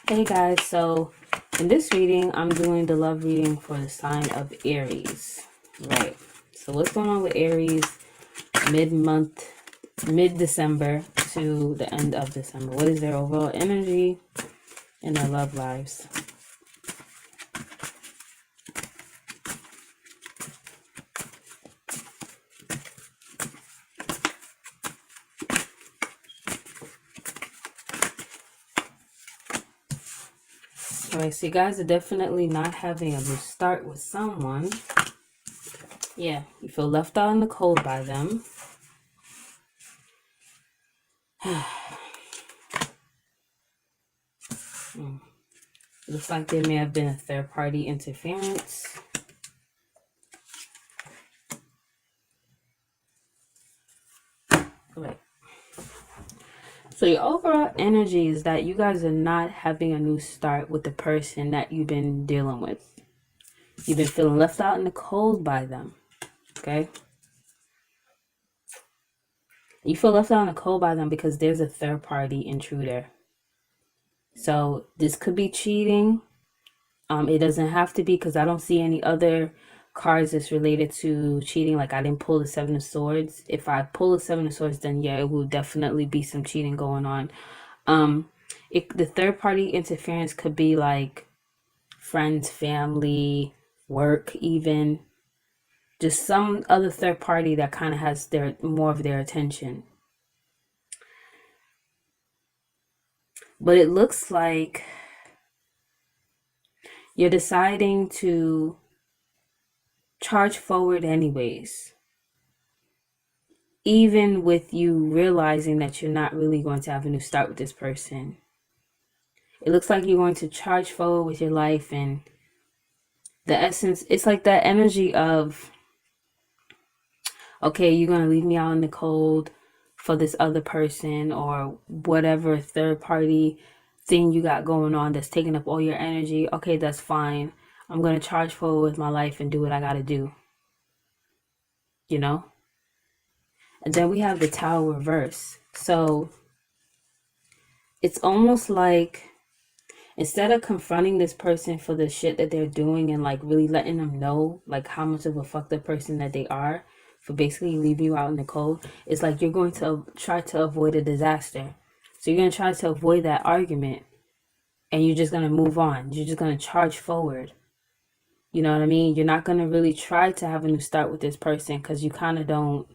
Hey guys, so in this reading, I'm doing the love reading for the sign of Aries. Right. So what's going on with Aries mid-month, mid-December to the end of December? What is their overall energy in their love lives? Alright, so you guys are definitely not having a new start with someone. Yeah, you feel left out in the cold by them. Looks like there may have been a third party interference. Right. So your overall energy is that you guys are not having a new start with the person that you've been dealing with. You've been feeling left out in the cold by them. Okay? You feel left out in the cold by them because there's a third party intruder. So this could be cheating. It doesn't have to be, because I don't see any other cards that's related to cheating. Like, I didn't pull the Seven of Swords. If I pull the Seven of Swords, then yeah, it will definitely be some cheating going on. The third party interference could be like friends, family, work, even just some other third party that kind of has their more of their attention. But it looks like you're deciding to charge forward anyways, even with you realizing that you're not really going to have a new start with this person. It looks like you're going to charge forward with your life, and the essence, it's like that energy of, okay, you're going to leave me out in the cold for this other person or whatever third party thing you got going on that's taking up all your energy. Okay, that's fine. I'm going to charge forward with my life and do what I got to do, you know? And then we have the Tower reverse. So it's almost like, instead of confronting this person for the shit that they're doing and like really letting them know like how much of a fucked up person that they are for basically leaving you out in the cold, it's like you're going to try to avoid a disaster. So you're going to try to avoid that argument, and you're just going to move on. You're just going to charge forward. You know what I mean? You're not going to really try to have a new start with this person because you kind of don't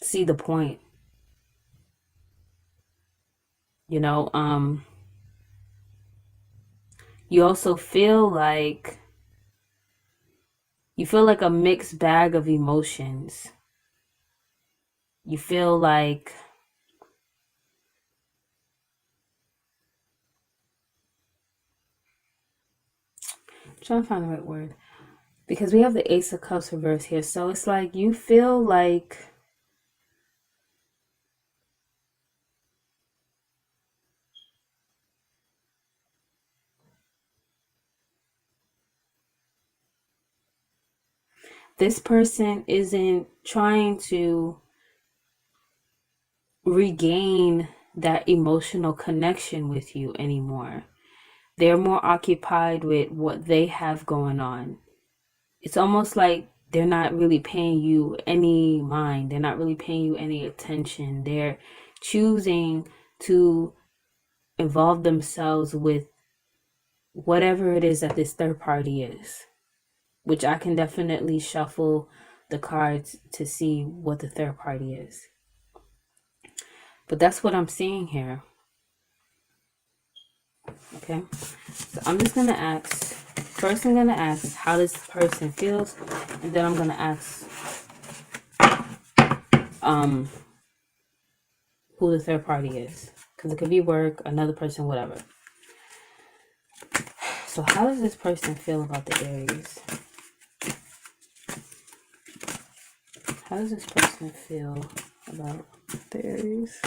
see the point. You know, you also feel like a mixed bag of emotions. You feel like I'm trying to find the right word, because we have the Ace of Cups reverse here. So it's like you feel like this person isn't trying to regain that emotional connection with you anymore. They're more occupied with what they have going on. It's almost like they're not really paying you any mind. They're not really paying you any attention. They're choosing to involve themselves with whatever it is that this third party is, which I can definitely shuffle the cards to see what the third party is. But that's what I'm seeing here. Okay, so I'm just gonna ask. First, I'm gonna ask how this person feels, and then I'm gonna ask who the third party is, because it could be work, another person, whatever. So how does this person feel about the Aries? How does this person feel about the Aries?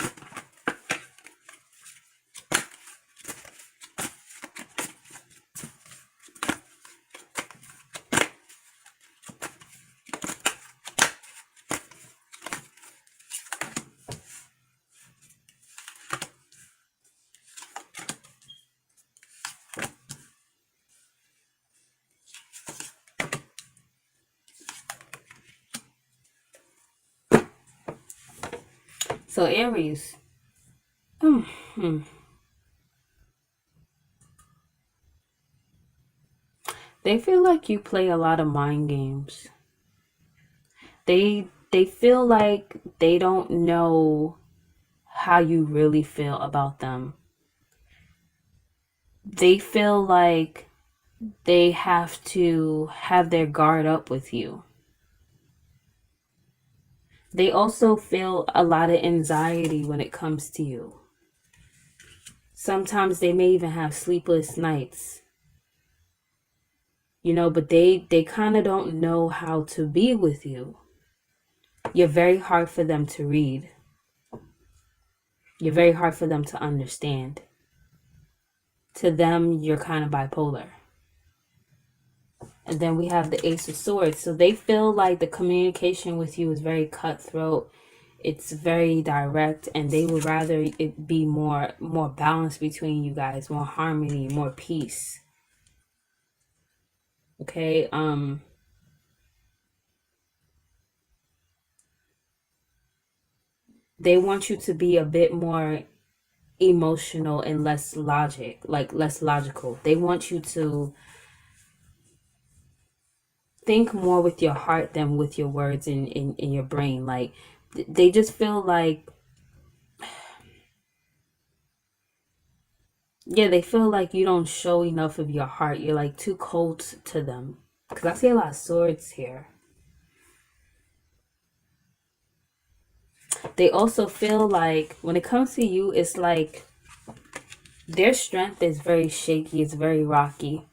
So Aries, hmm, they feel like you play a lot of mind games. They feel like they don't know how you really feel about them. They feel like they have to have their guard up with you. They also feel a lot of anxiety when it comes to you. Sometimes they may even have sleepless nights, but they kind of don't know how to be with you. You're very hard for them to read. You're very hard for them to understand. To them, you're kind of bipolar. And then we have the Ace of Swords. So they feel like the communication with you is very cutthroat. It's very direct, and they would rather it be more balance between you guys, more harmony, more peace. Okay? They want you to be a bit more emotional and less less logical. They want you to think more with your heart than with your words in your brain. Like they just feel like, yeah, they feel like you don't show enough of your heart. You're like too cold to them. Because I see a lot of swords here. They also feel like when it comes to you, it's like their strength is very shaky, it's very rocky.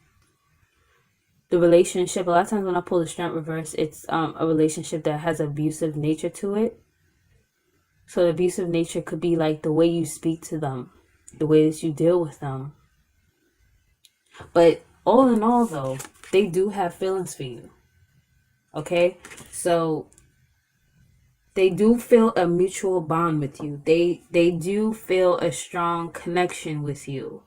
The relationship, a lot of times when I pull the strength reverse, it's a relationship that has abusive nature to it. So the abusive nature could be like the way you speak to them, the way that you deal with them. But all in all, though, they do have feelings for you. Okay? So they do feel a mutual bond with you. They do feel a strong connection with you.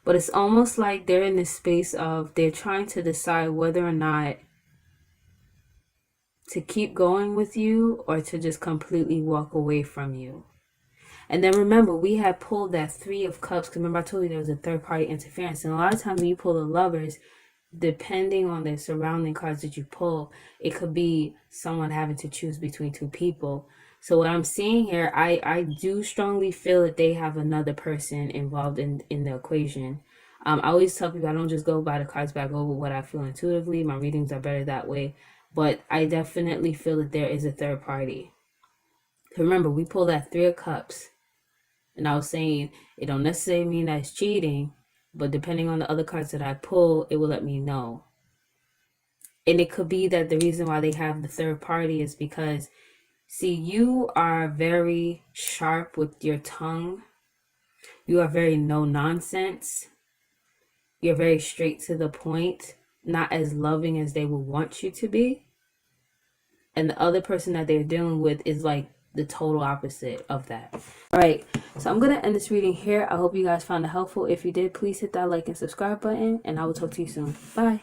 But it's almost like they're in this space of they're trying to decide whether or not to keep going with you or to just completely walk away from you. And then remember, we had pulled that Three of Cups. Because remember, I told you there was a third party interference. And a lot of times when you pull the Lovers, depending on the surrounding cards that you pull, it could be someone having to choose between two people. So what I'm seeing here, I do strongly feel that they have another person involved in the equation. I always tell people I don't just go by the cards, but I go with what I feel intuitively. My readings are better that way. But I definitely feel that there is a third party. Remember, we pulled that Three of Cups. And I was saying it don't necessarily mean that it's cheating, but depending on the other cards that I pull, it will let me know. And it could be that the reason why they have the third party is because, see, you are very sharp with your tongue. You are very no nonsense. You're very straight to the point, not as loving as they would want you to be. And the other person that they're dealing with is like the total opposite of that. All right, so I'm gonna end this reading here. I hope you guys found it helpful. If you did, please hit that like and subscribe button, and I will talk to you soon. Bye.